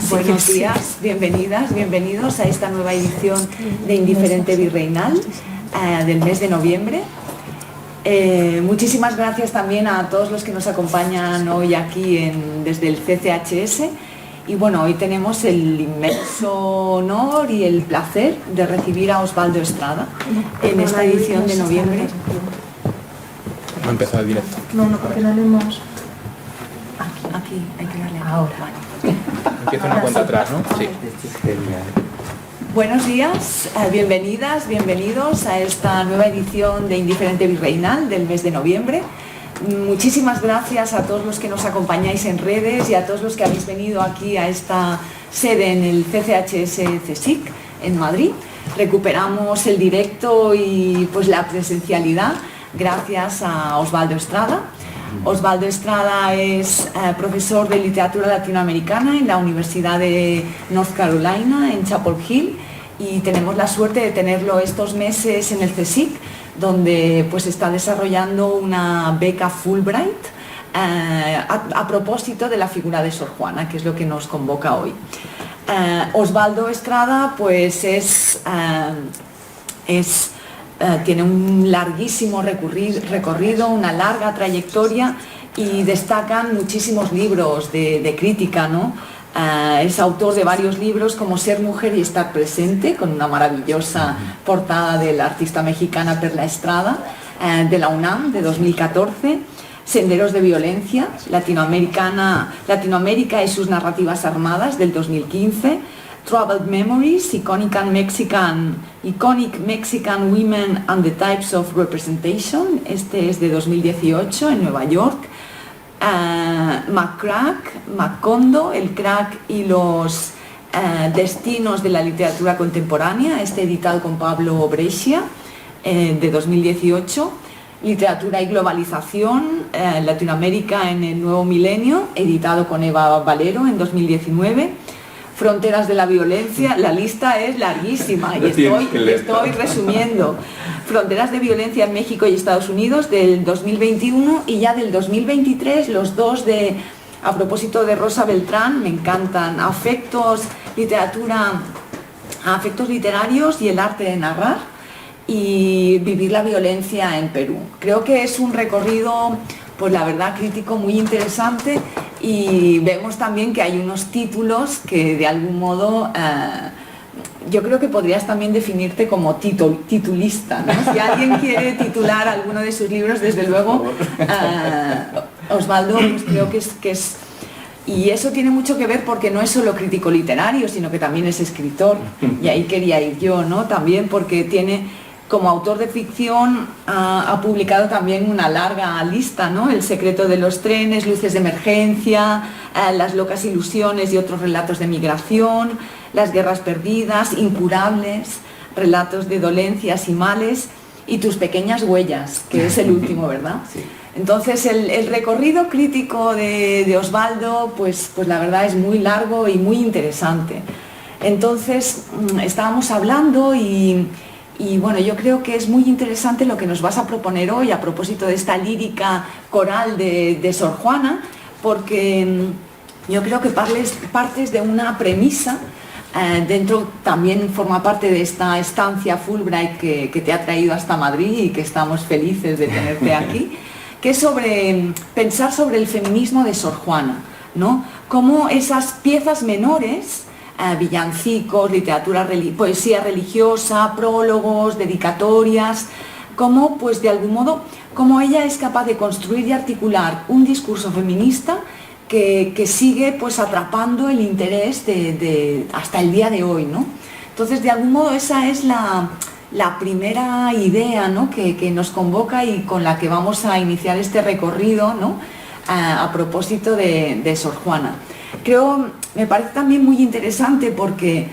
Buenos días, bienvenidas, bienvenidos a esta nueva edición de Indiferente Virreinal del mes de noviembre. Muchísimas gracias también a todos los que nos acompañan hoy aquí desde el CCHS. Y bueno, hoy tenemos el inmenso honor y el placer de recibir a Osvaldo Estrada en esta edición de noviembre. No ha empezado el directo. No, porque no haremos... Aquí hay que darle ahora. Vale. Empieza una cuenta atrás, ¿no? Sí. Buenos días, bienvenidas, bienvenidos a esta nueva edición de Indiferente Virreinal del mes de noviembre. Muchísimas gracias a todos los que nos acompañáis en redes y a todos los que habéis venido aquí a esta sede en el CCHS CSIC en Madrid. Recuperamos el directo y pues la presencialidad gracias a Osvaldo Estrada. Osvaldo Estrada es profesor de literatura latinoamericana en la Universidad de North Carolina en Chapel Hill y tenemos la suerte de tenerlo estos meses en el CSIC, donde pues está desarrollando una beca Fulbright a propósito de la figura de Sor Juana, que es lo que nos convoca hoy. Osvaldo Estrada pues tiene un larguísimo recorrido, una larga trayectoria y destacan muchísimos libros de crítica, ¿no? Es autor de varios libros como Ser mujer y estar presente, con una maravillosa portada de la artista mexicana Perla Estrada, de la UNAM de 2014, Senderos de violencia, Latinoamérica y sus narrativas armadas del 2015, Troubled Memories, Iconic Mexican Women and the Types of Representation, este es de 2018 en Nueva York, Macondo, el crack y los destinos de la literatura contemporánea, este editado con Pablo Brescia, de 2018, Literatura y globalización, Latinoamérica en el nuevo milenio, editado con Eva Valero en 2019, Fronteras de la violencia, la lista es larguísima y estoy resumiendo. Fronteras de violencia en México y Estados Unidos del 2021 y ya del 2023 los dos a propósito de Rosa Beltrán, me encantan, afectos literarios y el arte de narrar y vivir la violencia en Perú. Creo que es un recorrido, pues la verdad, crítico muy interesante y vemos también que hay unos títulos que de algún modo yo creo que podrías también definirte como titulista, ¿no? Si alguien quiere titular alguno de sus libros, desde luego Osvaldo, pues creo que es y eso tiene mucho que ver porque no es solo crítico literario, sino que también es escritor y ahí quería ir yo, ¿no? También porque como autor de ficción ha publicado también una larga lista, ¿no? El secreto de los trenes, Luces de emergencia, Las locas ilusiones y otros relatos de migración, Las guerras perdidas, Incurables, relatos de dolencias y males y Tus pequeñas huellas, que es el último, ¿verdad? Sí. Entonces el recorrido crítico de Osvaldo, pues la verdad es muy largo y muy interesante. Entonces estábamos hablando y bueno, yo creo que es muy interesante lo que nos vas a proponer hoy a propósito de esta lírica coral de Sor Juana, porque yo creo que partes de una premisa, dentro también forma parte de esta estancia Fulbright que te ha traído hasta Madrid y que estamos felices de tenerte aquí, que es pensar sobre el feminismo de Sor Juana, ¿no? Cómo esas piezas menores, villancicos, poesía religiosa, prólogos, dedicatorias, cómo pues de algún modo cómo ella es capaz de construir y articular un discurso feminista que sigue pues atrapando el interés hasta el día de hoy, ¿no? Entonces de algún modo esa es la primera idea, ¿no? que nos convoca y con la que vamos a iniciar este recorrido, ¿no? A propósito de Sor Juana. Me parece también muy interesante porque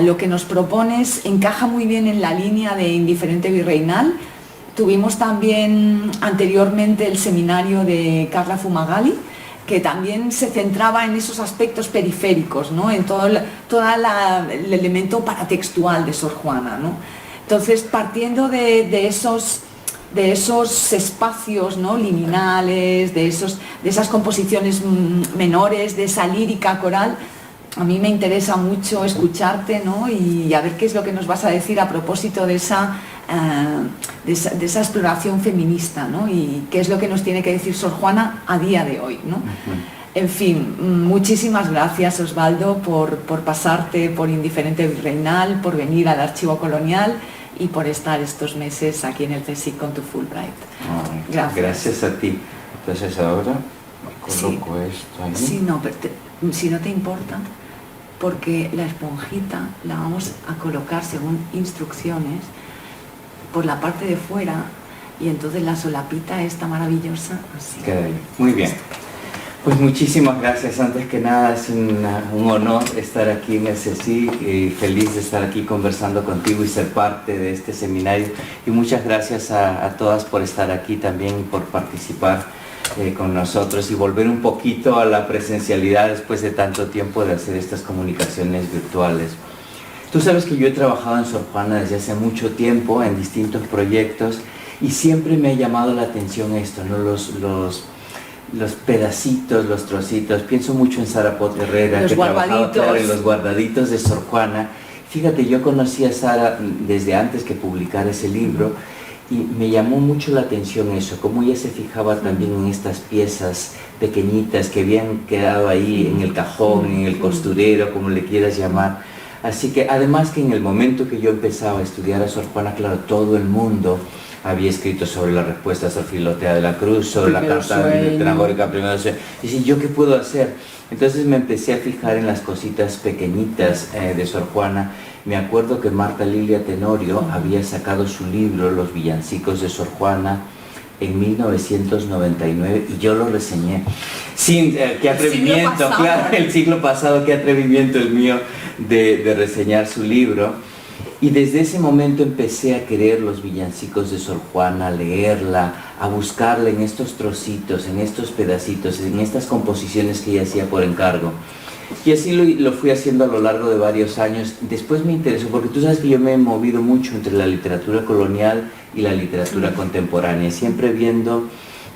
lo que nos propones encaja muy bien en la línea de Indiferente Virreinal. Tuvimos también anteriormente el seminario de Carla Fumagalli, que también se centraba en esos aspectos periféricos, ¿no? En todo el elemento paratextual de Sor Juana, ¿no? Entonces, partiendo de esos espacios, ¿no? Liminales, de esas composiciones menores, de esa lírica coral, a mí me interesa mucho escucharte, ¿no? Y a ver qué es lo que nos vas a decir a propósito de esa exploración feminista, ¿no? Y qué es lo que nos tiene que decir Sor Juana a día de hoy, ¿no? En fin, muchísimas gracias, Osvaldo, por pasarte por Indiferente Virreinal, por venir al Archivo Colonial y por estar estos meses aquí en el CSIC con tu Fulbright. Gracias a ti. Entonces ahora coloco esto ahí. Sí, no, pero si no te importa, porque la esponjita la vamos a colocar según instrucciones por la parte de fuera y entonces la solapita esta maravillosa así. Queda ahí. Muy bien. Pues muchísimas gracias. Antes que nada es un honor estar aquí en el CSIC y feliz de estar aquí conversando contigo y ser parte de este seminario. Y muchas gracias a todas por estar aquí también y por participar con nosotros y volver un poquito a la presencialidad después de tanto tiempo de hacer estas comunicaciones virtuales. Tú sabes que yo he trabajado en Sor Juana desde hace mucho tiempo en distintos proyectos y siempre me ha llamado la atención esto, ¿no? Los pedacitos, los trocitos. Pienso mucho en Sara Pot Herrera, que trabajaba, claro, en los guardaditos de Sor Juana. Fíjate, yo conocí a Sara desde antes que publicara ese libro y me llamó mucho la atención eso, cómo ella se fijaba también en estas piezas pequeñitas que habían quedado ahí en el cajón, en el costurero, como le quieras llamar. Así que además que en el momento que yo empezaba a estudiar a Sor Juana, claro, todo el mundo había escrito sobre la respuesta a Sor Filotea de la Cruz, sobre la carta tenagórica primero sueño. Y decía, ¿yo qué puedo hacer? Entonces me empecé a fijar en las cositas pequeñitas de Sor Juana. Me acuerdo que Marta Lilia Tenorio había sacado su libro, Los villancicos de Sor Juana, en 1999 y yo lo reseñé. Sin, qué atrevimiento, claro, el siglo pasado, qué atrevimiento el mío de reseñar su libro. Y desde ese momento empecé a querer los villancicos de Sor Juana, a leerla, a buscarla en estos trocitos, en estos pedacitos, en estas composiciones que ella hacía por encargo. Y así lo fui haciendo a lo largo de varios años. Después me interesó, porque tú sabes que yo me he movido mucho entre la literatura colonial y la literatura contemporánea, siempre viendo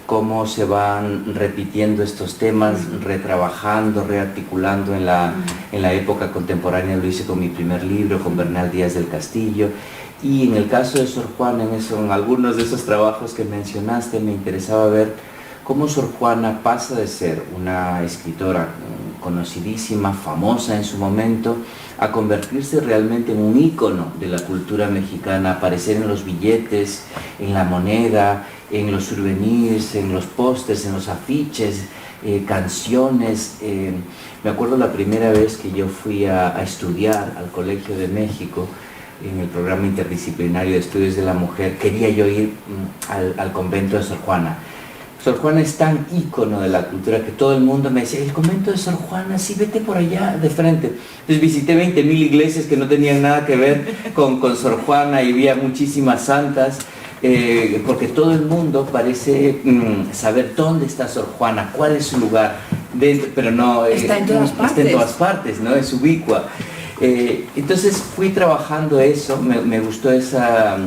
cómo se van repitiendo estos temas, retrabajando, rearticulando en la época contemporánea. Lo hice con mi primer libro, con Bernal Díaz del Castillo. Y en el caso de Sor Juana, en algunos de esos trabajos que mencionaste, me interesaba ver cómo Sor Juana pasa de ser una escritora conocidísima, famosa en su momento, a convertirse realmente en un ícono de la cultura mexicana, aparecer en los billetes, en la moneda, en los souvenirs, en los pósters, en los afiches, canciones. Me acuerdo la primera vez que yo fui a estudiar al Colegio de México, en el programa interdisciplinario de estudios de la mujer, quería yo ir al convento de Sor Juana. Sor Juana es tan ícono de la cultura que todo el mundo me decía, el convento de Sor Juana, sí, vete por allá de frente. Entonces visité 20.000 iglesias que no tenían nada que ver con Sor Juana y vi a muchísimas santas, porque todo el mundo parece saber dónde está Sor Juana, cuál es su lugar, pero no... está en todas partes. Está en todas partes, ¿no? Es ubicua. Entonces fui trabajando eso, me gustó esa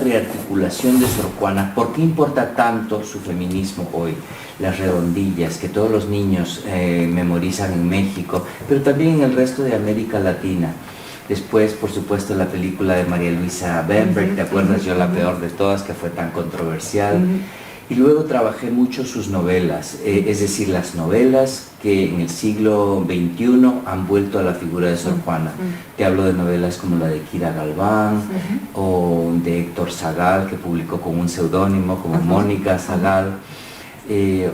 rearticulación de Sor Juana. ¿Por qué importa tanto su feminismo hoy? Las redondillas que todos los niños memorizan en México, pero también en el resto de América Latina. Después, por supuesto, la película de María Luisa Bemberg, ¿te acuerdas? Yo la peor de todas, que fue tan controversial. Y luego trabajé mucho sus novelas, es decir, las novelas que en el siglo XXI han vuelto a la figura de Sor Juana. Te hablo de novelas como la de Kira Galván, o de Héctor Zagal, que publicó con un seudónimo como Mónica Zagal,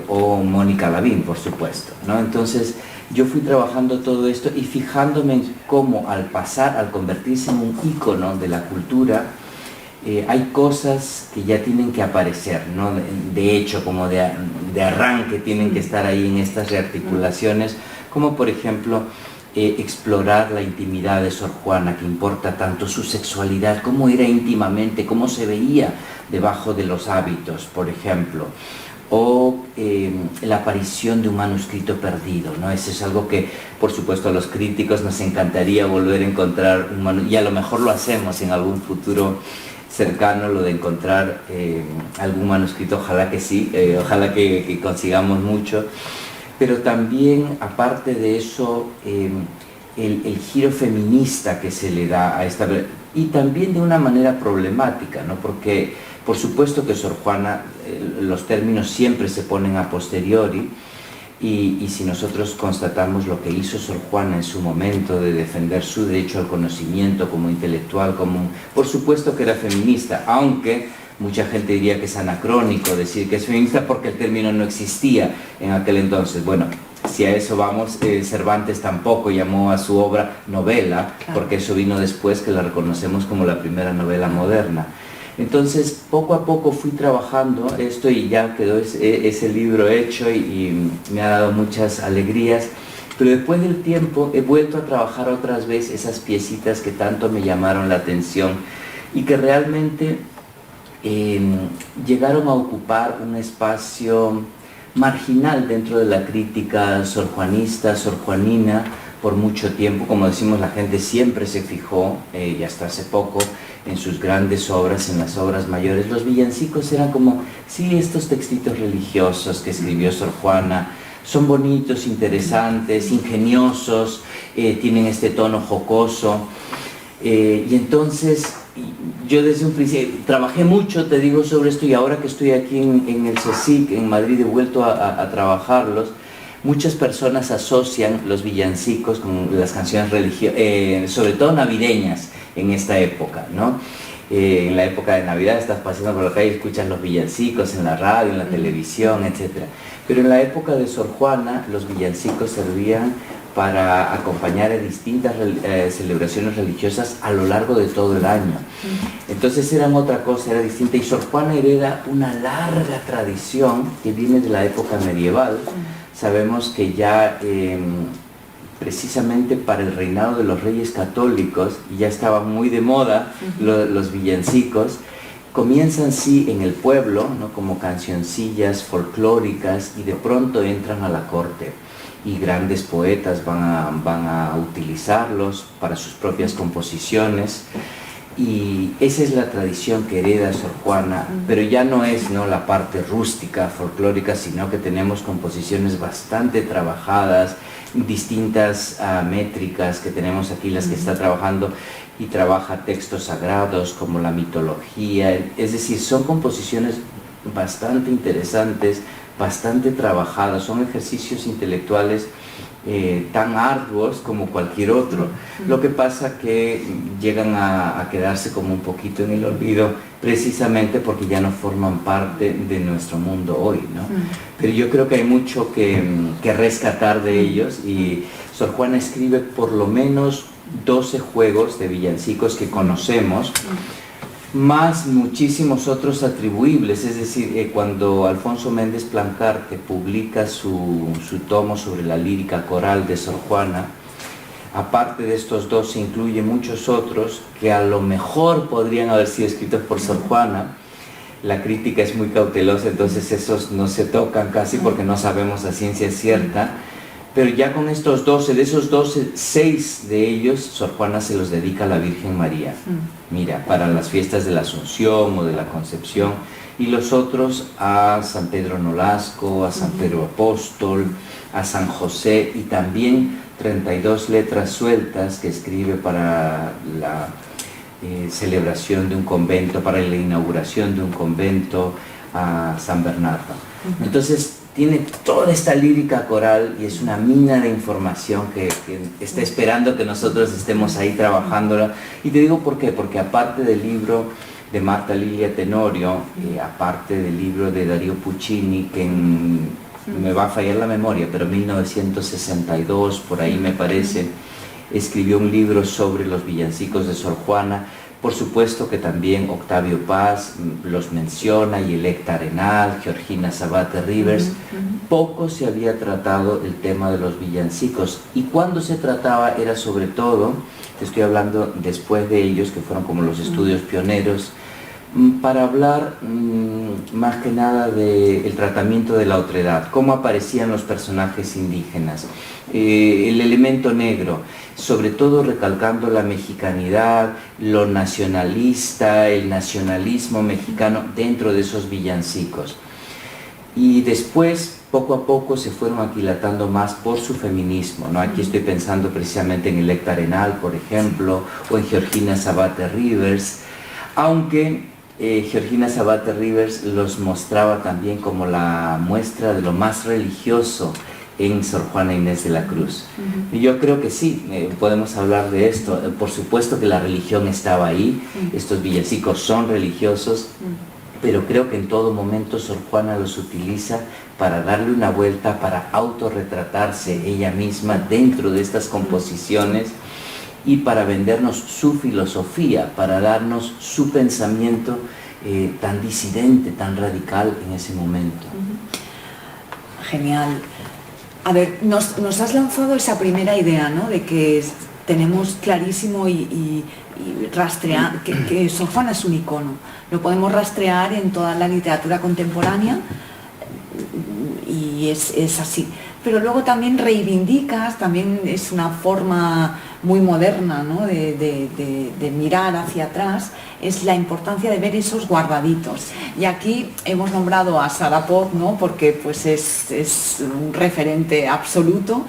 o Mónica Lavín, por supuesto, ¿no? Entonces yo fui trabajando todo esto y fijándome en cómo al convertirse en un ícono de la cultura, hay cosas que ya tienen que aparecer, ¿no? De hecho, como de arranque tienen que estar ahí en estas rearticulaciones, como por ejemplo explorar la intimidad de Sor Juana, que importa tanto, su sexualidad, cómo era íntimamente, cómo se veía debajo de los hábitos, por ejemplo, o la aparición de un manuscrito perdido, ¿no? Eso es algo que, por supuesto, a los críticos nos encantaría volver a encontrar y a lo mejor lo hacemos en algún futuro cercano, lo de encontrar algún manuscrito, ojalá que sí, ojalá que consigamos mucho. pero también, aparte de eso, el giro feminista que se le da a esta, y también de una manera problemática, ¿no? Porque por supuesto que Sor Juana, los términos siempre se ponen a posteriori, y si nosotros constatamos lo que hizo Sor Juana en su momento de defender su derecho al conocimiento como intelectual, por supuesto que era feminista, aunque mucha gente diría que es anacrónico decir que es feminista porque el término no existía en aquel entonces. Bueno, si a eso vamos, Cervantes tampoco llamó a su obra novela, porque eso vino después, que la reconocemos como la primera novela moderna. Entonces, poco a poco fui trabajando esto y ya quedó ese libro hecho y me ha dado muchas alegrías. Pero después del tiempo he vuelto a trabajar otras veces esas piecitas que tanto me llamaron la atención y que realmente llegaron a ocupar un espacio marginal dentro de la crítica sorjuanista, sorjuanina, por mucho tiempo. Como decimos, la gente siempre se fijó, y hasta hace poco, en sus grandes obras, en las obras mayores. Los villancicos eran como, sí, estos textitos religiosos que escribió Sor Juana, son bonitos, interesantes, ingeniosos, tienen este tono jocoso, y entonces yo desde un principio trabajé mucho, te digo, sobre esto, y ahora que estoy aquí en el CSIC, en Madrid, he vuelto a trabajarlos. Muchas personas asocian los villancicos con las canciones religiosas, sobre todo navideñas, en esta época, ¿no? En la época de Navidad estás paseando por la calle y escuchas los villancicos en la radio, en la televisión, etc. Pero en la época de Sor Juana, los villancicos servían para acompañar a distintas celebraciones religiosas a lo largo de todo el año. Entonces eran otra cosa, era distinta, y Sor Juana hereda una larga tradición que viene de la época medieval. Sabemos que ya precisamente para el reinado de los reyes católicos, y ya estaban muy de moda los villancicos, comienzan sí en el pueblo, ¿no? Como cancioncillas folclóricas, y de pronto entran a la corte, y grandes poetas van a utilizarlos para sus propias composiciones, y esa es la tradición que hereda Sor Juana, pero ya no es, ¿no?, la parte rústica, folclórica, sino que tenemos composiciones bastante trabajadas, distintas métricas que tenemos aquí, las que está trabajando, y trabaja textos sagrados como la mitología, es decir, son composiciones bastante interesantes, bastante trabajadas, son ejercicios intelectuales tan arduos como cualquier otro. Lo que pasa que llegan a quedarse como un poquito en el olvido, precisamente porque ya no forman parte de nuestro mundo hoy, ¿no? Pero yo creo que hay mucho que rescatar de ellos, y Sor Juana escribe por lo menos 12 juegos de villancicos que conocemos, más muchísimos otros atribuibles. Es decir, cuando Alfonso Méndez Plancarte publica su tomo sobre la lírica coral de Sor Juana, aparte de estos dos se incluye muchos otros que a lo mejor podrían haber sido escritos por Sor Juana. La crítica es muy cautelosa, entonces esos no se tocan casi porque no sabemos a ciencia cierta. Pero ya con estos 12, de esos 12, 6 de ellos, Sor Juana se los dedica a la Virgen María. Mira, para las fiestas de la Asunción o de la Concepción, y los otros a San Pedro Nolasco, a San Pedro Apóstol, a San José, y también 32 letras sueltas que escribe para la celebración de un convento, para la inauguración de un convento, a San Bernardo. Entonces, tiene toda esta lírica coral y es una mina de información que está esperando que nosotros estemos ahí trabajándola. Y te digo por qué, porque aparte del libro de Marta Lilia Tenorio, aparte del libro de Darío Puccini, que me va a fallar la memoria, pero en 1962, por ahí me parece, escribió un libro sobre los villancicos de Sor Juana. Por supuesto que también Octavio Paz los menciona, y Electa Arenal, Georgina Sabate Rivers. Poco se había tratado el tema de los villancicos, y cuando se trataba era sobre todo, te estoy hablando después de ellos, que fueron como los estudios pioneros, para hablar más que nada del tratamiento de la otredad, cómo aparecían los personajes indígenas, el elemento negro, sobre todo recalcando la mexicanidad, lo nacionalista, el nacionalismo mexicano dentro de esos villancicos. Y después poco a poco se fueron aquilatando más por su feminismo, ¿no? Aquí estoy pensando precisamente en Electra Arenal, por ejemplo, o en Georgina Sabate Rivers, aunque Georgina Sabate Rivers los mostraba también como la muestra de lo más religioso en Sor Juana Inés de la Cruz. Y yo creo que sí, podemos hablar de esto. Por supuesto que la religión estaba ahí, estos villancicos son religiosos, pero creo que en todo momento Sor Juana los utiliza para darle una vuelta, para autorretratarse ella misma dentro de estas composiciones y para vendernos su filosofía, para darnos su pensamiento tan disidente, tan radical en ese momento. Genial. A ver, nos has lanzado esa primera idea, ¿no? De que tenemos clarísimo y rastrear que Sor Juana es un icono. Lo podemos rastrear en toda la literatura contemporánea y es así. Pero luego también reivindicas, también es una forma muy moderna, ¿no? de mirar hacia atrás, es la importancia de ver esos guardaditos. Y aquí hemos nombrado a Sara Poth, ¿no? Porque pues es un referente absoluto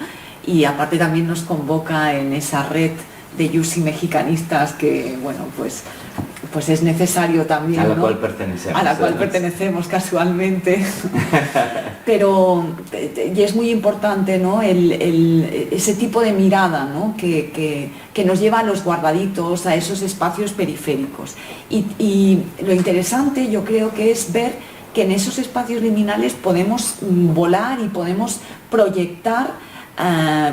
y aparte también nos convoca en esa red de yusi mexicanistas que, bueno, pues es necesario también, a la ¿no? cual pertenecemos. A la cual pertenecemos casualmente. Pero, y es muy importante, ¿no? Ese tipo de mirada, ¿no? que nos lleva a los guardaditos, a esos espacios periféricos. Y lo interesante yo creo que es ver que en esos espacios liminales podemos volar y podemos proyectar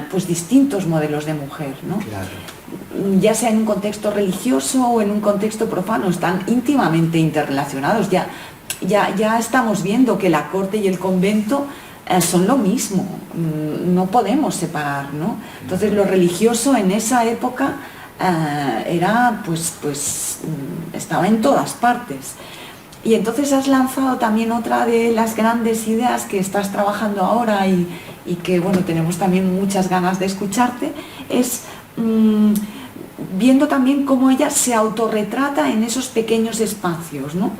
pues distintos modelos de mujer, ¿no? Claro. Ya sea en un contexto religioso o en un contexto profano, están íntimamente interrelacionados. Ya estamos viendo que la corte y el convento son lo mismo, no podemos separar, ¿no? Entonces lo religioso en esa época era, estaba en todas partes. Y entonces has lanzado también otra de las grandes ideas que estás trabajando ahora y que, bueno, tenemos también muchas ganas de escucharte, es viendo también cómo ella se autorretrata en esos pequeños espacios, ¿no?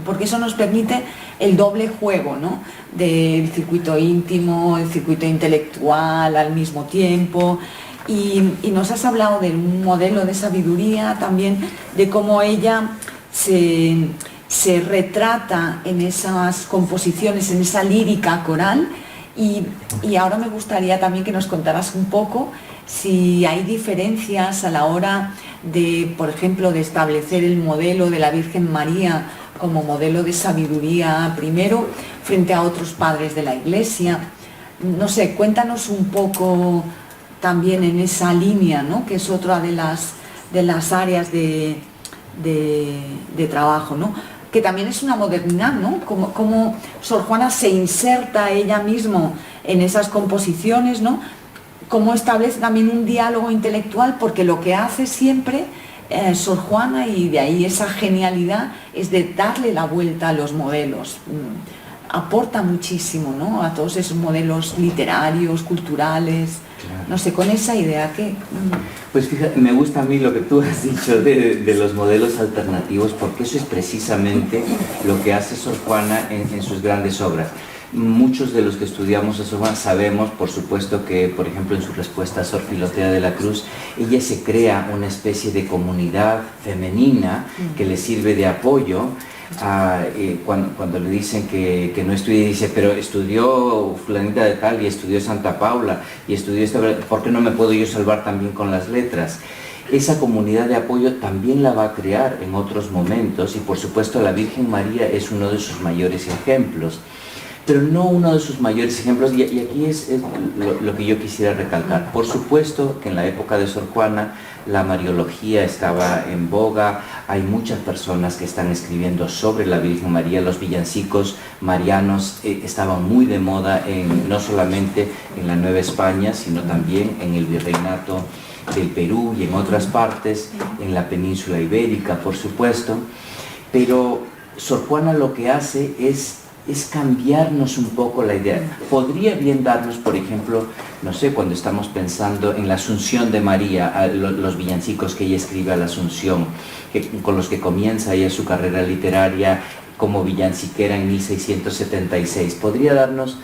Porque eso nos permite el doble juego, ¿no? Del circuito íntimo, el circuito intelectual al mismo tiempo. Y nos has hablado de un modelo de sabiduría también, de cómo ella se retrata en esas composiciones, en esa lírica coral. Y ahora me gustaría también que nos contaras un poco si hay diferencias a la hora de, por ejemplo, de establecer el modelo de la Virgen María como modelo de sabiduría primero frente a otros padres de la Iglesia. No sé, cuéntanos un poco también en esa línea, ¿no? Que es otra de las áreas de trabajo, ¿no? Que también es una modernidad, ¿no? Como Sor Juana se inserta ella misma en esas composiciones, ¿no? Cómo establece también un diálogo intelectual, porque lo que hace siempre Sor Juana, y de ahí esa genialidad, es de darle la vuelta a los modelos. Aporta muchísimo, ¿no? A todos esos modelos literarios, culturales. Claro. No sé, con esa idea que... Pues fíjate, me gusta a mí lo que tú has dicho de los modelos alternativos, porque eso es precisamente lo que hace Sor Juana en sus grandes obras. Muchos de los que estudiamos a Sor Juana sabemos, por supuesto, que, por ejemplo, en su respuesta a Sor Filotea de la Cruz, ella se crea una especie de comunidad femenina que le sirve de apoyo. Cuando le dicen que no estudie, dice, pero estudió fulanita de tal y estudió Santa Paula y estudió esta, ¿por qué no me puedo yo salvar también con las letras? Esa comunidad de apoyo también la va a crear en otros momentos, y por supuesto la Virgen María es uno de sus mayores ejemplos, pero no uno de sus mayores ejemplos, y aquí es lo que yo quisiera recalcar. Por supuesto que en la época de Sor Juana la mariología estaba en boga, hay muchas personas que están escribiendo sobre la Virgen María, los villancicos marianos estaban muy de moda, no solamente en la Nueva España, sino también en el Virreinato del Perú y en otras partes, en la península ibérica, por supuesto. Pero Sor Juana lo que hace es cambiarnos un poco la idea. Podría bien darnos, por ejemplo, no sé, cuando estamos pensando en la Asunción de María, los villancicos que ella escribe a la Asunción, con los que comienza ella su carrera literaria como villanciquera en 1676. Podría darnos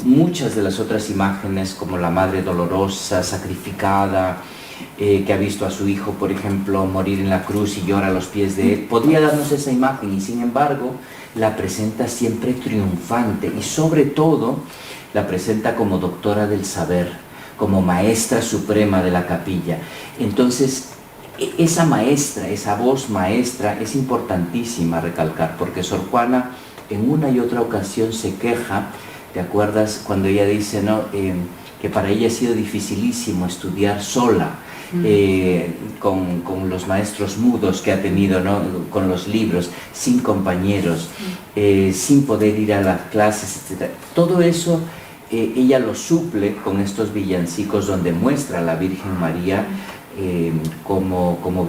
muchas de las otras imágenes, como la Madre Dolorosa, sacrificada, que ha visto a su hijo, por ejemplo, morir en la cruz y llora a los pies de él, podría darnos esa imagen, y sin embargo la presenta siempre triunfante, y sobre todo la presenta como doctora del saber, como maestra suprema de la capilla. Entonces, esa maestra, esa voz maestra es importantísima recalcar, porque Sor Juana en una y otra ocasión se queja. ¿Te acuerdas cuando ella dice, ¿no? Que para ella ha sido dificilísimo estudiar sola, con los maestros mudos que ha tenido, ¿no? Con los libros, sin compañeros, sin poder ir a las clases, etc. Todo eso ella lo suple con estos villancicos donde muestra a la Virgen María no como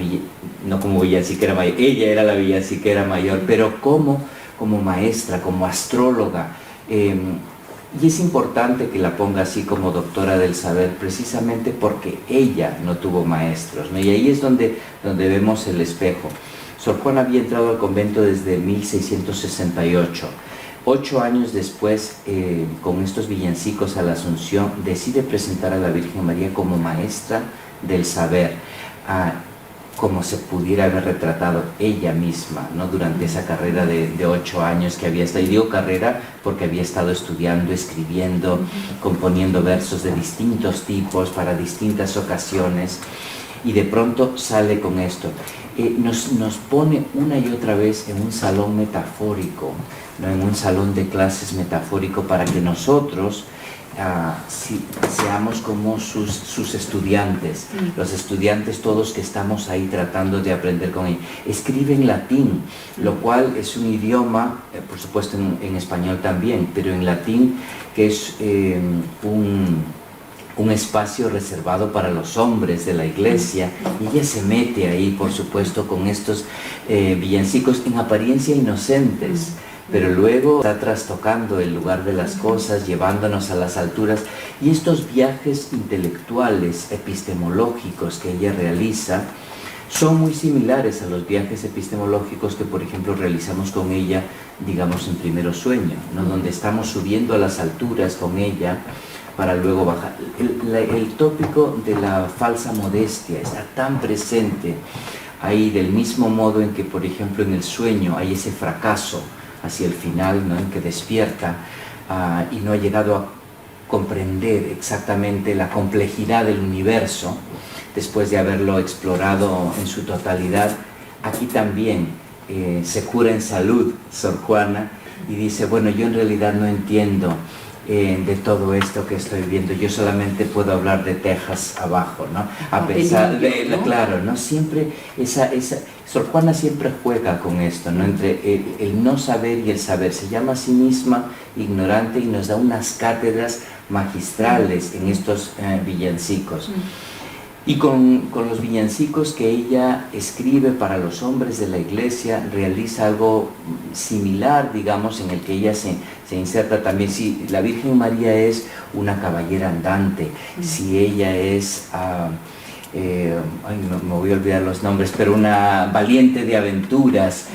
villanciquera mayor, ella era la villanciquera mayor, pero como maestra, como astróloga. Y es importante que la ponga así como doctora del saber, precisamente porque ella no tuvo maestros, ¿no? Y ahí es donde vemos el espejo. Sor Juana había entrado al convento desde 1668. 8 años después, con estos villancicos a la Asunción, decide presentar a la Virgen María como maestra del saber, como se pudiera haber retratado ella misma, ¿no? Durante esa carrera de 8 años que había estado. Y digo carrera porque había estado estudiando, escribiendo, componiendo versos de distintos tipos para distintas ocasiones, y de pronto sale con esto. Nos pone una y otra vez en un salón metafórico, ¿no? En un salón de clases metafórico, para que nosotros seamos como sus estudiantes, los estudiantes todos que estamos ahí tratando de aprender con ella. Escribe en latín, lo cual es un idioma, por supuesto en español también, pero en latín, que es un espacio reservado para los hombres de la iglesia, y ella se mete ahí, por supuesto, con estos villancicos en apariencia inocentes, pero luego está trastocando el lugar de las cosas, llevándonos a las alturas. Y estos viajes intelectuales, epistemológicos que ella realiza, son muy similares a los viajes epistemológicos que, por ejemplo, realizamos con ella, digamos, en Primero Sueño, ¿no? Donde estamos subiendo a las alturas con ella para luego bajar. El tópico de la falsa modestia está tan presente ahí, del mismo modo en que, por ejemplo, en el sueño hay ese fracaso hacia el final, ¿no? En que despierta y no ha llegado a comprender exactamente la complejidad del universo después de haberlo explorado en su totalidad. Aquí también se cura en salud Sor Juana y dice, bueno, yo en realidad no entiendo de todo esto que estoy viendo, yo solamente puedo hablar de Texas abajo, ¿no? A pesar de, ¿no? Claro, ¿no? Siempre Sor Juana siempre juega con esto, ¿no? Entre el no saber y el saber. Se llama a sí misma ignorante y nos da unas cátedras magistrales en estos villancicos. Y con los villancicos que ella escribe para los hombres de la iglesia, realiza algo similar, digamos, en el que ella se inserta también. Si la Virgen María es una caballera andante, si ella es, no me voy a olvidar los nombres, pero una valiente de aventuras,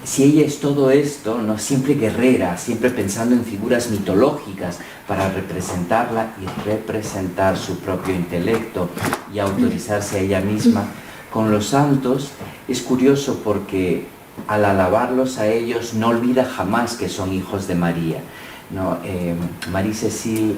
si ella es todo esto, ¿no? Siempre guerrera, siempre pensando en figuras mitológicas para representarla y representar su propio intelecto y autorizarse a ella misma. Con los santos es curioso porque al alabarlos a ellos no olvida jamás que son hijos de María, ¿no? Marie-Cécile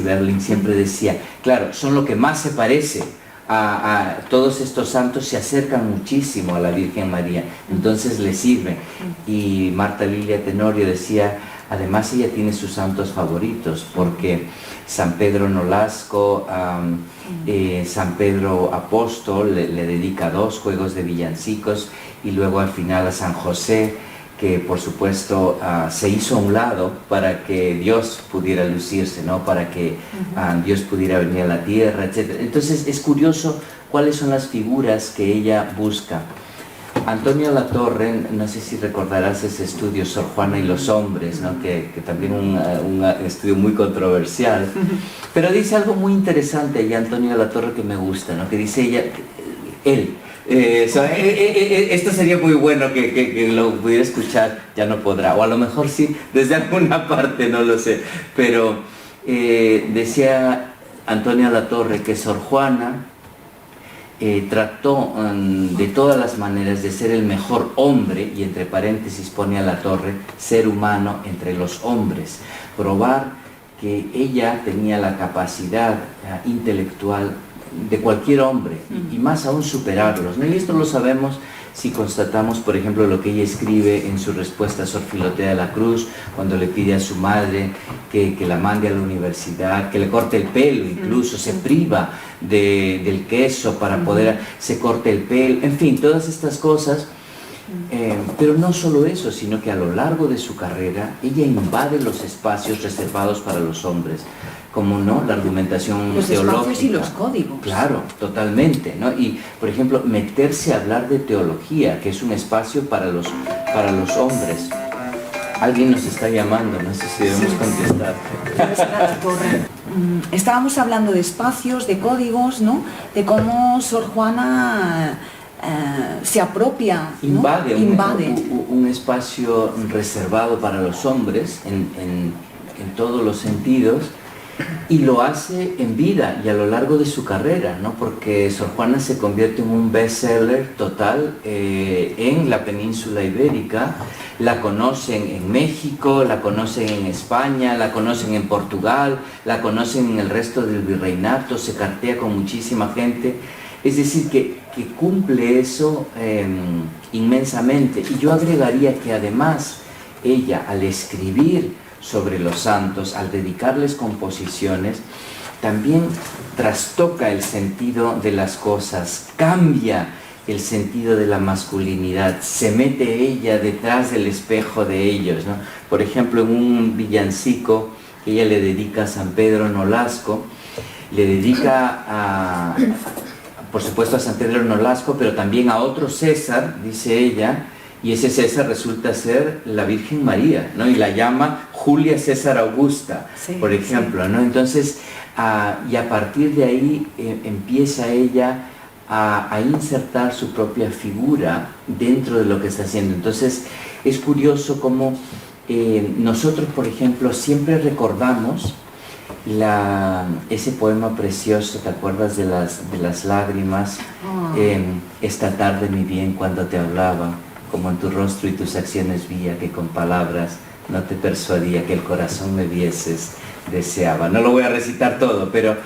Berling siempre decía, claro, son lo que más se parece a todos estos santos, se acercan muchísimo a la Virgen María, entonces le sirven. Y Marta Lilia Tenorio decía, además ella tiene sus santos favoritos, porque San Pedro Nolasco, San Pedro Apóstol le dedica 2 juegos de villancicos, y luego al final a San José, que por supuesto se hizo a un lado para que Dios pudiera lucirse, ¿no? Para que Dios pudiera venir a la tierra, etc. Entonces es curioso cuáles son las figuras que ella busca. Antonio Latorre, no sé si recordarás ese estudio, Sor Juana y los hombres, ¿no? que también un estudio muy controversial, pero dice algo muy interesante, y Antonio Latorre, que me gusta, ¿no? Que dice él, Esto sería muy bueno que lo pudiera escuchar, ya no podrá, o a lo mejor sí, desde alguna parte, no lo sé, pero decía Antonia Latorre que Sor Juana trató de todas las maneras de ser el mejor hombre, y entre paréntesis pone a Latorre, ser humano entre los hombres, probar que ella tenía la capacidad intelectual de cualquier hombre, y más aún superarlos, ¿no? Y esto lo sabemos si constatamos, por ejemplo, lo que ella escribe en su respuesta a Sor Filotea de la Cruz, cuando le pide a su madre que la mande a la universidad, que le corte el pelo, incluso se priva del queso para poder, se corte el pelo, en fin, todas estas cosas. Pero no solo eso, sino que a lo largo de su carrera ella invade los espacios reservados para los hombres, como no la argumentación los teológica. Los espacios y los códigos. Claro, totalmente, ¿no? Y, por ejemplo, meterse a hablar de teología, que es un espacio para los hombres. Alguien nos está llamando, no sé si debemos contestar. Estábamos hablando de espacios, de códigos, ¿no? De cómo Sor Juana se apropia, ¿no? Invade un espacio reservado para los hombres en todos los sentidos, y lo hace en vida y a lo largo de su carrera, ¿no? Porque Sor Juana se convierte en un bestseller total en la península ibérica. La conocen en México, la conocen en España, la conocen en Portugal, la conocen en el resto del virreinato, se cartea con muchísima gente. Es decir, que cumple eso inmensamente. Y yo agregaría que además ella, al escribir sobre los santos, al dedicarles composiciones, también trastoca el sentido de las cosas, cambia el sentido de la masculinidad, se mete ella detrás del espejo de ellos, ¿no? Por ejemplo, en un villancico que ella le dedica a San Pedro Nolasco, le dedica por supuesto a San Pedro Nolasco, pero también a otro César, dice ella, y ese César resulta ser la Virgen María, ¿no? Y la llama Julia César Augusta, sí, por ejemplo, ¿no? Entonces, y a partir de ahí empieza ella a insertar su propia figura dentro de lo que está haciendo. Entonces, es curioso cómo nosotros, por ejemplo, siempre recordamos ese poema precioso, ¿te acuerdas de las lágrimas? Esta tarde, mi bien, cuando te hablaba, como en tu rostro y tus acciones vía, que con palabras no te persuadía, que el corazón me vieses, deseaba. No lo voy a recitar todo, pero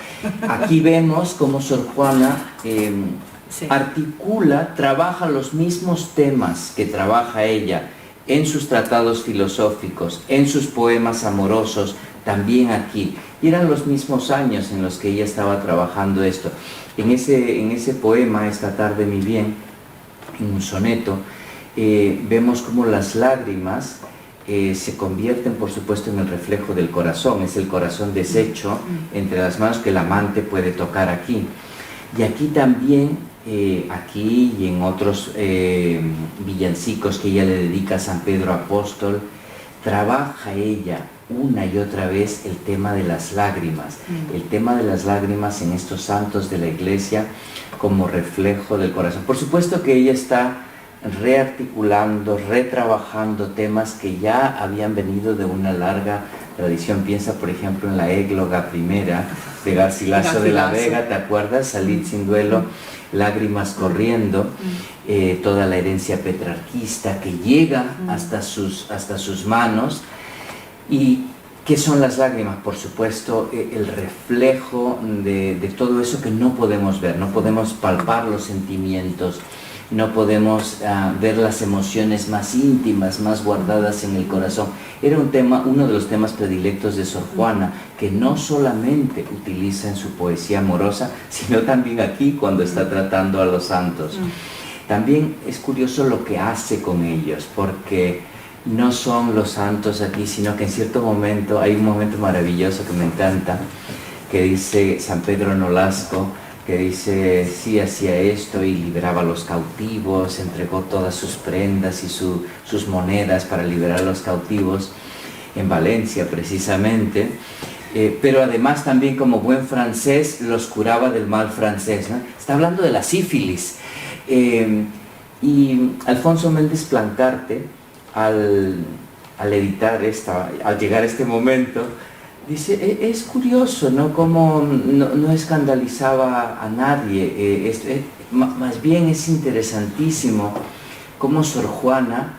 aquí vemos cómo Sor Juana articula, trabaja los mismos temas que trabaja ella en sus tratados filosóficos, en sus poemas amorosos, también aquí. Y eran los mismos años en los que ella estaba trabajando esto. En ese poema, Esta tarde, mi bien, en un soneto, vemos cómo las lágrimas se convierten, por supuesto, en el reflejo del corazón. Es el corazón deshecho entre las manos que el amante puede tocar aquí. Y aquí también, aquí y en otros villancicos que ella le dedica a San Pedro Apóstol, trabaja ella una y otra vez el tema de las lágrimas, el tema de las lágrimas en estos santos de la Iglesia como reflejo del corazón. Por supuesto que ella está rearticulando, retrabajando temas que ya habían venido de una larga tradición. Piensa, por ejemplo, en la égloga primera de Garcilaso de la Vega, ¿te acuerdas? Salir sin duelo, lágrimas corriendo, toda la herencia petrarquista que llega hasta sus manos. ¿Y qué son las lágrimas? Por supuesto, el reflejo de todo eso que no podemos ver, no podemos palpar los sentimientos, no podemos ver las emociones más íntimas, más guardadas en el corazón. Era uno de los temas predilectos de Sor Juana, que no solamente utiliza en su poesía amorosa, sino también aquí cuando está tratando a los santos. También es curioso lo que hace con ellos, porque no son los santos aquí, sino que en cierto momento, hay un momento maravilloso que me encanta, que dice San Pedro Nolasco, que dice, sí, hacía esto y liberaba a los cautivos, entregó todas sus prendas y sus monedas para liberar a los cautivos, en Valencia precisamente, pero además también como buen francés los curaba del mal francés, ¿no? Está hablando de la sífilis. Y Alfonso Méndez Plancarte, al editar al llegar a este momento, dice, es curioso, ¿no? Cómo no escandalizaba a nadie, más bien es interesantísimo cómo Sor Juana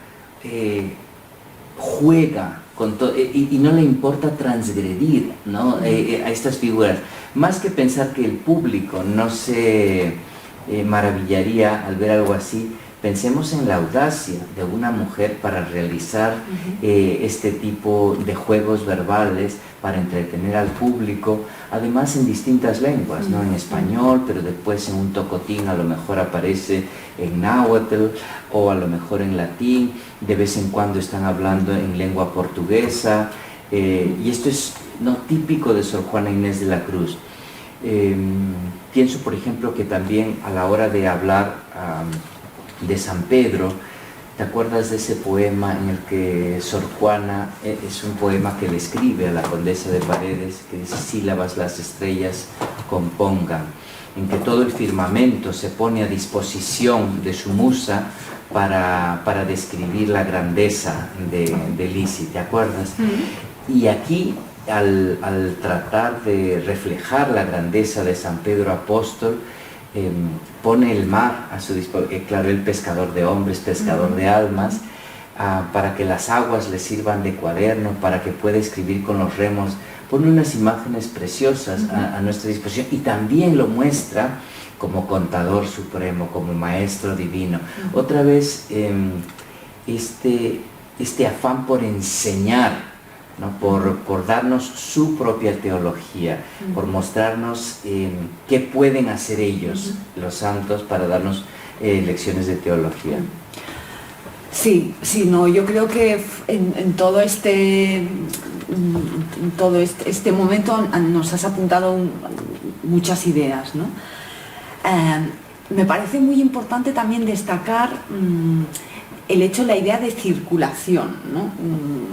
juega con todo, y no le importa transgredir, ¿no? A estas figuras. Más que pensar que el público no se maravillaría al ver algo así, pensemos en la audacia de una mujer para realizar este tipo de juegos verbales para entretener al público, además en distintas lenguas, ¿no? En español, pero después en un tocotín a lo mejor aparece en náhuatl o a lo mejor en latín, de vez en cuando están hablando en lengua portuguesa, y esto es no típico de Sor Juana Inés de la Cruz. Pienso, por ejemplo, que también a la hora de hablar de San Pedro, ¿te acuerdas de ese poema en el que Sor Juana, es un poema que le escribe a la condesa de Paredes, que dice, sílabas las estrellas compongan, en que todo el firmamento se pone a disposición de su musa para describir la grandeza de Lisi, ¿te acuerdas? Y aquí, al tratar de reflejar la grandeza de San Pedro Apóstol, pone el mar a su disposición, claro, el pescador de hombres, pescador de almas, para que las aguas le sirvan de cuaderno, para que pueda escribir con los remos, pone unas imágenes preciosas a nuestra disposición, y también lo muestra como contador supremo, como maestro divino. Otra vez, este afán por enseñar, ¿no? Por darnos su propia teología, por mostrarnos qué pueden hacer ellos, los santos, para darnos lecciones de teología. Sí, no, yo creo que en todo este momento nos has apuntado muchas ideas, ¿no? Me parece muy importante también destacar el hecho, la idea de circulación, ¿no?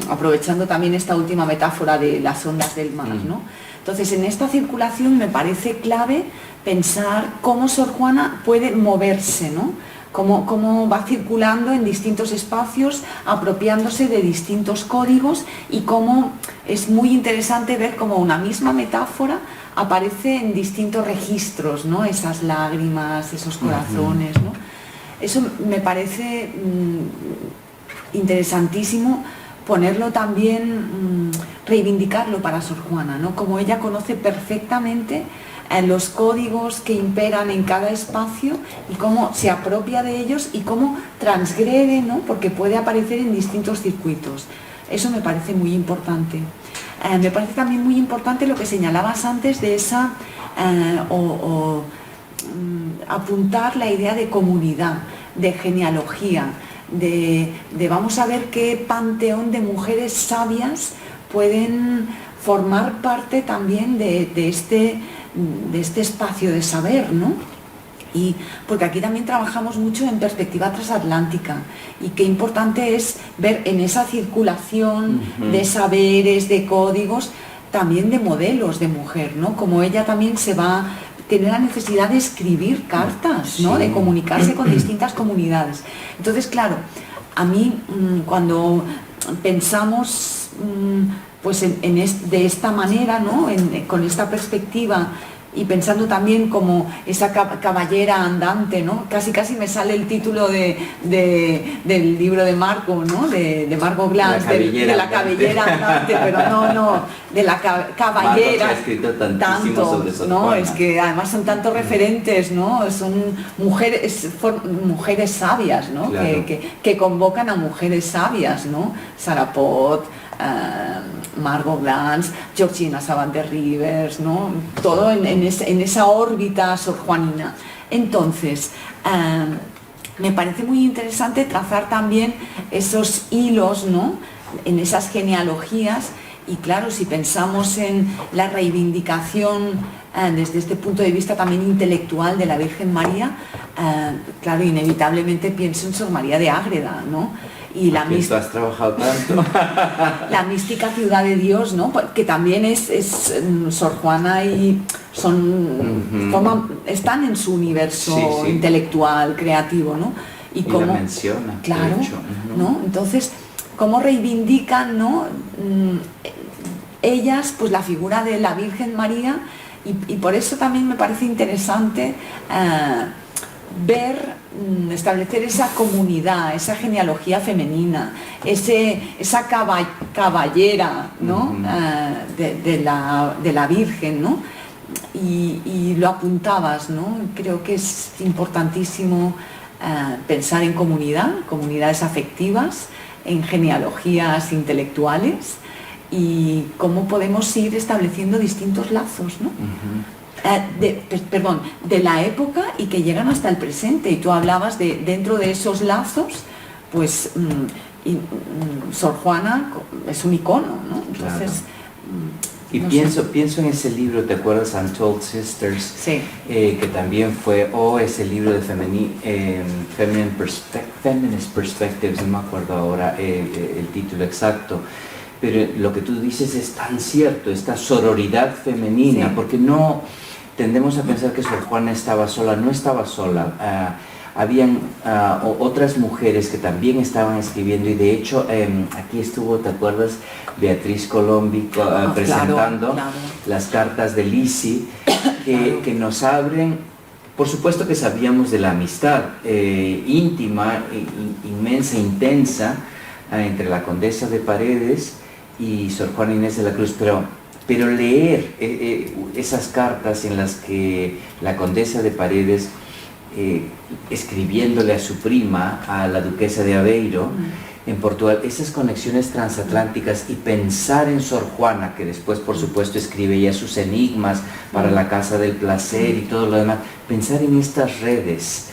Aprovechando también esta última metáfora de las ondas del mar, ¿no? Entonces, en esta circulación me parece clave pensar cómo Sor Juana puede moverse, ¿no? Cómo va circulando en distintos espacios, apropiándose de distintos códigos, y cómo es muy interesante ver cómo una misma metáfora aparece en distintos registros, ¿no? Esas lágrimas, esos corazones, ¿no? Eso me parece interesantísimo ponerlo también, reivindicarlo para Sor Juana, ¿no? Como ella conoce perfectamente los códigos que imperan en cada espacio y cómo se apropia de ellos y cómo transgrede, ¿no? Porque puede aparecer en distintos circuitos. Eso me parece muy importante. Me parece también muy importante lo que señalabas antes de esa apuntar la idea de comunidad, de genealogía, de vamos a ver qué panteón de mujeres sabias pueden formar parte también de este espacio de saber, ¿no? Y porque aquí también trabajamos mucho en perspectiva transatlántica, y qué importante es ver en esa circulación de saberes, de códigos, también de modelos de mujer, ¿no? Como ella también tiene la necesidad de escribir cartas, ¿no? De comunicarse con distintas comunidades. Entonces, claro, a mí cuando pensamos pues de esta manera, ¿no? Con esta perspectiva, y pensando también como esa caballera andante, ¿no? Casi me sale el título del libro de Marco, ¿no? De Margot Glantz, de la cabellera andante, pero no, de la caballera. Marco ha escrito tantísimo tanto, sobre Sor ¿no? Juana. Es que además son tantos referentes, ¿no? Son mujeres sabias, ¿no? Claro. Que convocan a mujeres sabias, ¿no? Sarah Pot, Margot Glantz, Georgina Savant de Rivers, ¿no? Todo en esa órbita sorjuanina. Entonces, me parece muy interesante trazar también esos hilos, ¿no? En esas genealogías, y claro, si pensamos en la reivindicación desde este punto de vista también intelectual de la Virgen María, claro, inevitablemente pienso en Sor María de Ágreda, ¿no? y la Aquí tú has trabajado tanto. la mística ciudad de Dios, ¿no? Que también es Sor Juana y están en su universo intelectual, creativo, ¿no? Y cómo, la menciona, claro, de hecho. ¿no? Entonces, cómo reivindican, ¿no? Ellas, pues la figura de la Virgen María, y por eso también me parece interesante establecer esa comunidad, esa genealogía femenina, esa caballera, ¿no? de la Virgen, ¿no? Y lo apuntabas, ¿no? Creo que es importantísimo pensar en comunidades afectivas, en genealogías intelectuales y cómo podemos ir estableciendo distintos lazos, ¿no? De la época y que llegan hasta el presente. Y tú hablabas dentro de esos lazos, pues Sor Juana es un icono, ¿no? Entonces, y no pienso en ese libro, ¿te acuerdas? Untold Sisters, sí. Que también fue, ese libro de Feminist Perspectives, no me acuerdo ahora el título exacto, pero lo que tú dices es tan cierto, esta sororidad femenina, sí. Porque no tendemos a pensar que Sor Juana estaba sola, no estaba sola. Habían otras mujeres que también estaban escribiendo y de hecho aquí estuvo, ¿te acuerdas? Beatriz Colombi presentando las cartas de Lisi que nos abren, por supuesto que sabíamos de la amistad íntima, inmensa, intensa entre la condesa de Paredes y Sor Juana Inés de la Cruz, pero leer esas cartas en las que la condesa de Paredes escribiéndole a su prima, a la duquesa de Aveiro, en Portugal, esas conexiones transatlánticas y pensar en Sor Juana, que después por supuesto escribe ya sus enigmas para la Casa del Placer y todo lo demás, pensar en estas redes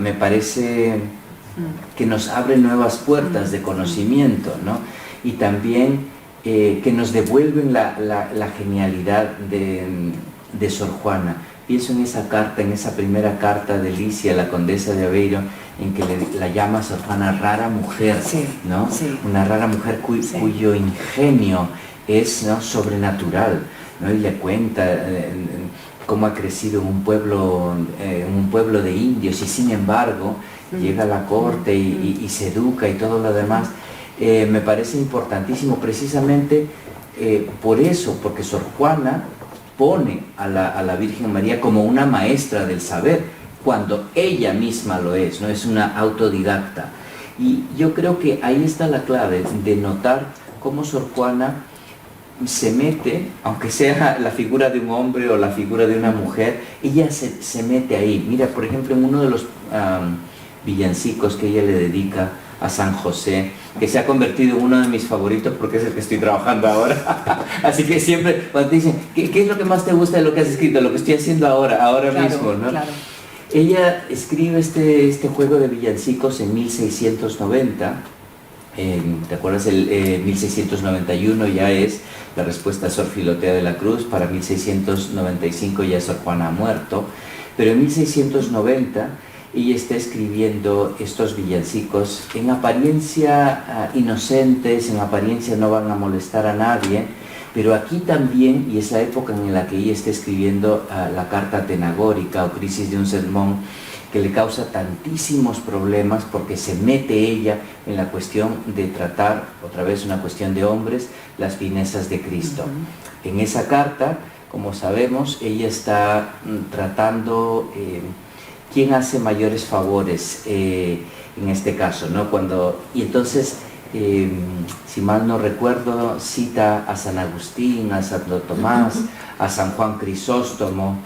me parece que nos abre nuevas puertas de conocimiento, ¿no? Y también que nos devuelven la genialidad de Sor Juana. Pienso en esa carta, en esa primera carta de Licia, la condesa de Aveiro, en que la llama Sor Juana rara mujer, sí, ¿no? Sí. Una rara mujer cuyo ingenio es, ¿no?, sobrenatural, ¿no? Y le cuenta cómo ha crecido en un pueblo de indios y sin embargo llega a la corte y se educa y todo lo demás. Me parece importantísimo precisamente por eso, porque Sor Juana pone a la Virgen María como una maestra del saber, cuando ella misma lo es, ¿no? Es una autodidacta. Y yo creo que ahí está la clave de notar cómo Sor Juana se mete, aunque sea la figura de un hombre o la figura de una mujer, ella se mete ahí. Mira, por ejemplo, en uno de los villancicos que ella le dedica a San José, que se ha convertido en uno de mis favoritos porque es el que estoy trabajando ahora. Así que siempre cuando te dicen, ¿qué es lo que más te gusta de lo que has escrito? Lo que estoy haciendo ahora mismo, ¿no? Claro. Ella escribe este juego de villancicos en 1690, ¿te acuerdas? El 1691 ya es la respuesta a Sor Filotea de la Cruz, para 1695 ya Sor Juana ha muerto, pero en 1690 ella está escribiendo estos villancicos en apariencia inocentes, en apariencia no van a molestar a nadie, pero aquí también, y es la época en la que ella está escribiendo la carta atenagórica o crisis de un sermón, que le causa tantísimos problemas porque se mete ella en la cuestión de tratar, otra vez una cuestión de hombres, las finezas de Cristo. En esa carta, como sabemos, ella está tratando quién hace mayores favores en este caso, ¿no? Y entonces, si mal no recuerdo, cita a San Agustín, a Santo Tomás, a San Juan Crisóstomo,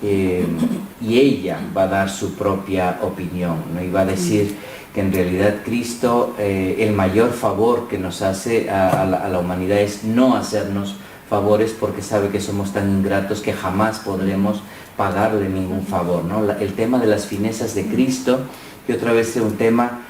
y ella va a dar su propia opinión, ¿no? Y va a decir que en realidad Cristo, el mayor favor que nos hace a la humanidad es no hacernos favores, porque sabe que somos tan ingratos que jamás podremos pagarle ningún favor, ¿no? El tema de las finezas de Cristo, que otra vez es un tema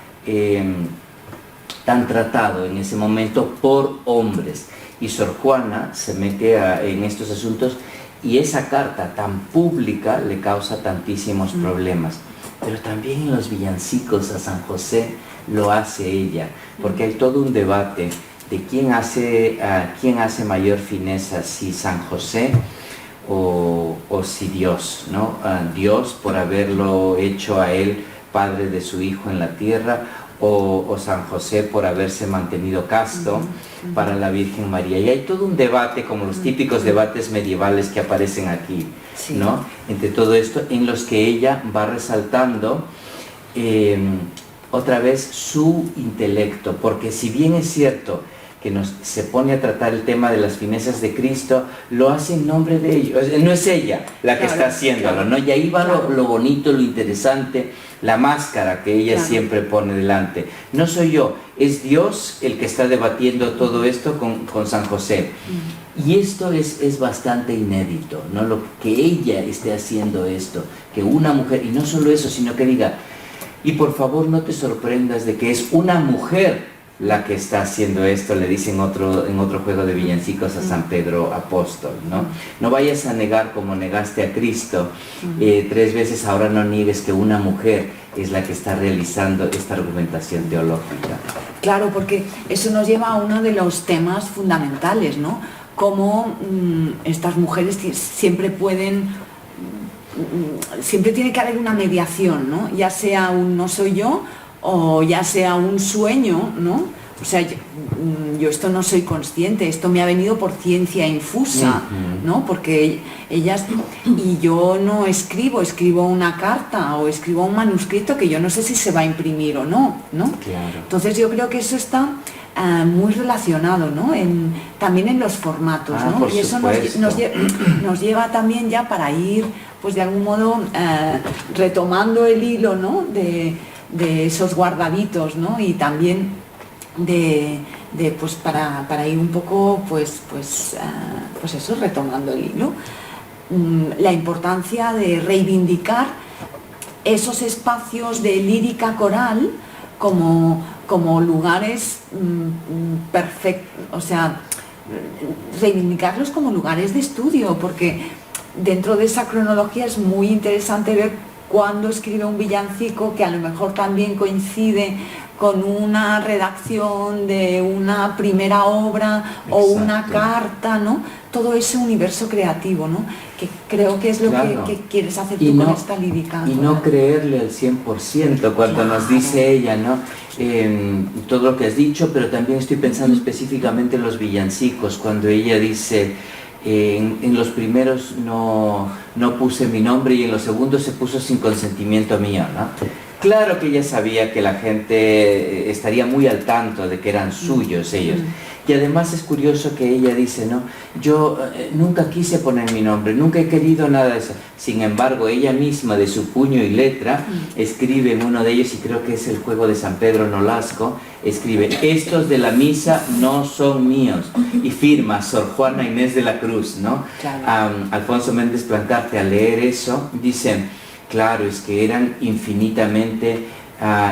tan tratado en ese momento por hombres, y Sor Juana se mete en estos asuntos y esa carta tan pública le causa tantísimos problemas. pero también en los villancicos a San José lo hace ella, porque hay todo un debate de quién hace mayor fineza, si San José o si Dios, ¿no? Dios por haberlo hecho a él padre de su hijo en la tierra, o San José por haberse mantenido casto para la Virgen María. Y hay todo un debate, como los típicos debates medievales que aparecen aquí, sí, ¿no? Entre todo esto, en los que ella va resaltando otra vez su intelecto, porque si bien es cierto que se pone a tratar el tema de las finezas de Cristo, lo hace en nombre de ellos. No es ella la que está haciéndolo, ¿no? Y ahí va lo bonito, lo interesante, la máscara que ella siempre pone delante. No soy yo, es Dios el que está debatiendo todo esto con San José. Y esto es bastante inédito, ¿no? Lo que ella esté haciendo esto, que una mujer, y no solo eso, sino que diga, y por favor no te sorprendas de que es una mujer la que está haciendo esto, le dice en otro juego de villancicos a San Pedro Apóstol, ¿no? No vayas a negar como negaste a Cristo 3 veces, ahora no niegues que una mujer es la que está realizando esta argumentación teológica. Claro, porque eso nos lleva a uno de los temas fundamentales, ¿no? Cómo estas mujeres siempre tiene que haber una mediación, ¿no? Ya sea un no soy yo, o ya sea un sueño, ¿no? O sea, yo esto no soy consciente, esto me ha venido por ciencia infusa, ¿no? Porque ellas, y yo no escribo una carta o escribo un manuscrito que yo no sé si se va a imprimir o no, ¿no? Claro. Entonces yo creo que eso está muy relacionado, ¿no? También en los formatos, ¿no? Por y eso nos lleva también ya para ir, pues de algún modo, retomando el hilo, ¿no? De esos guardaditos, ¿no? Y también pues para ir un poco pues eso, retomando el hilo, la importancia de reivindicar esos espacios de lírica coral como lugares perfectos, o sea, reivindicarlos como lugares de estudio, porque dentro de esa cronología es muy interesante ver cuando escribe un villancico que a lo mejor también coincide con una redacción de una primera obra o una carta, ¿no? Todo ese universo creativo, ¿no? Que creo que es lo que quieres hacer tú con esta lírica. Y no creerle al 100% cuando nos dice ella, ¿no? Todo lo que has dicho, pero también estoy pensando específicamente en los villancicos, cuando ella dice... En los primeros no puse mi nombre y en los segundos se puso sin consentimiento mío, ¿no? Claro que ella sabía que la gente estaría muy al tanto de que eran suyos ellos. Y además es curioso que ella dice, ¿no? Yo nunca quise poner mi nombre, nunca he querido nada de eso. Sin embargo, ella misma de su puño y letra escribe en uno de ellos, y creo que es el juego de San Pedro Nolasco, escribe, estos de la misa no son míos. Y firma Sor Juana Inés de la Cruz, ¿no? Claro. Alfonso Méndez Plancarte, al leer eso, dice, claro, es que eran infinitamente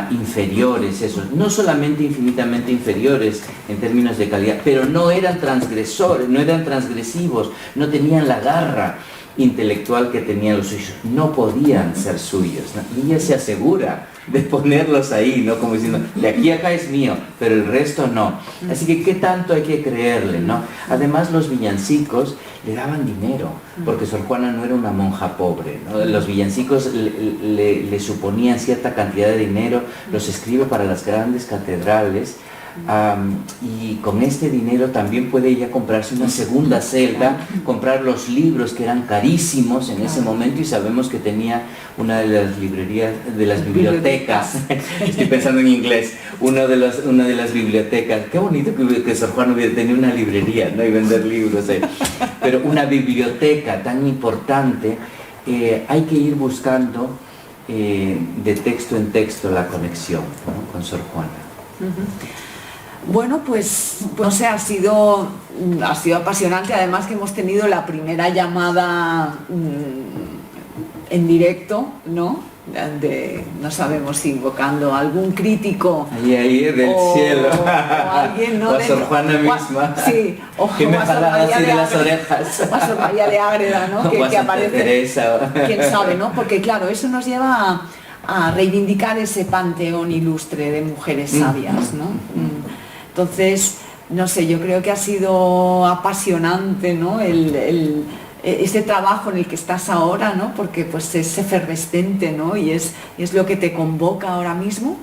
inferiores esos, no solamente infinitamente inferiores en términos de calidad, pero no eran transgresores, no eran transgresivos, no tenían la garra intelectual que tenían los suyos, no podían ser suyos, ¿no? Y ella se asegura de ponerlos ahí, ¿no? Como diciendo, de aquí a acá es mío, pero el resto no. Así que qué tanto hay que creerle, ¿no? Además los villancicos le daban dinero, porque Sor Juana no era una monja pobre, ¿no? Los villancicos le suponían cierta cantidad de dinero, los escribe para las grandes catedrales, y con este dinero también puede ella comprarse una segunda celda, comprar los libros que eran carísimos en ese momento, y sabemos que tenía una de las librerías, de las bibliotecas, estoy pensando en inglés, una de las bibliotecas, qué bonito que Sor Juana hubiera tenido una librería, ¿no? Y vender libros, pero una biblioteca tan importante, hay que ir buscando de texto en texto la conexión, ¿no? Con Sor Juana. Bueno, pues o sea, ha sido apasionante, además que hemos tenido la primera llamada en directo, ¿no? No sabemos si invocando a algún crítico ahí del cielo, o alguien, ¿no? O a Sor Juana misma, sí, que me jalaba así de las orejas, o a Sor María de Ágreda, ¿no? que aparece Teresa. quién sabe, ¿no? Porque claro, eso nos lleva a reivindicar ese panteón ilustre de mujeres sabias, ¿no? Entonces, no sé, yo creo que ha sido apasionante, ¿no? Este trabajo en el que estás ahora, ¿no? Porque pues es efervescente, ¿no? Y es lo que te convoca ahora mismo.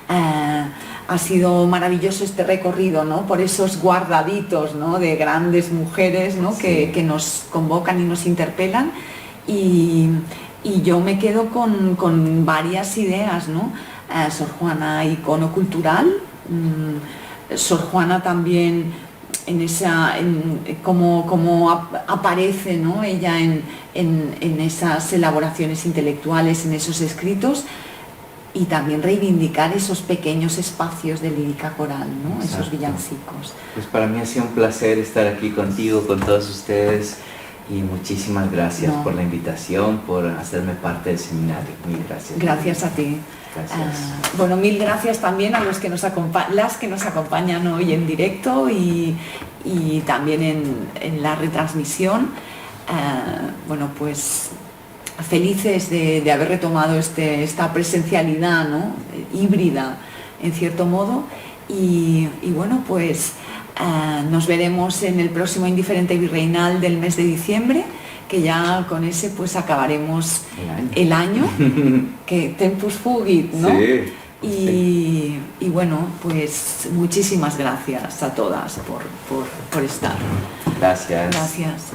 Ha sido maravilloso este recorrido, ¿no? Por esos guardaditos, ¿no? De grandes mujeres, ¿no? Sí. Que nos convocan y nos interpelan. Y yo me quedo con varias ideas, ¿no? Sor Juana, icono cultural. Sor Juana también cómo aparece, ¿no? Ella en esas elaboraciones intelectuales, en esos escritos, y también reivindicar esos pequeños espacios de lírica coral, ¿no? Exacto. Esos villancicos. Pues para mí ha sido un placer estar aquí contigo, con todos ustedes, y muchísimas gracias por la invitación, por hacerme parte del seminario. Mil gracias. Gracias a ti. Gracias. Bueno, mil gracias también a los que las que nos acompañan hoy en directo y también en la retransmisión. Bueno, pues felices de haber retomado esta presencialidad, ¿no? Híbrida, en cierto modo. Y bueno, pues nos veremos en el próximo Indiferente Virreinal del mes de diciembre, que ya con ese pues acabaremos el año, que tempus fugit, ¿no? Sí. Y bueno, pues muchísimas gracias a todas por estar. Gracias. Gracias.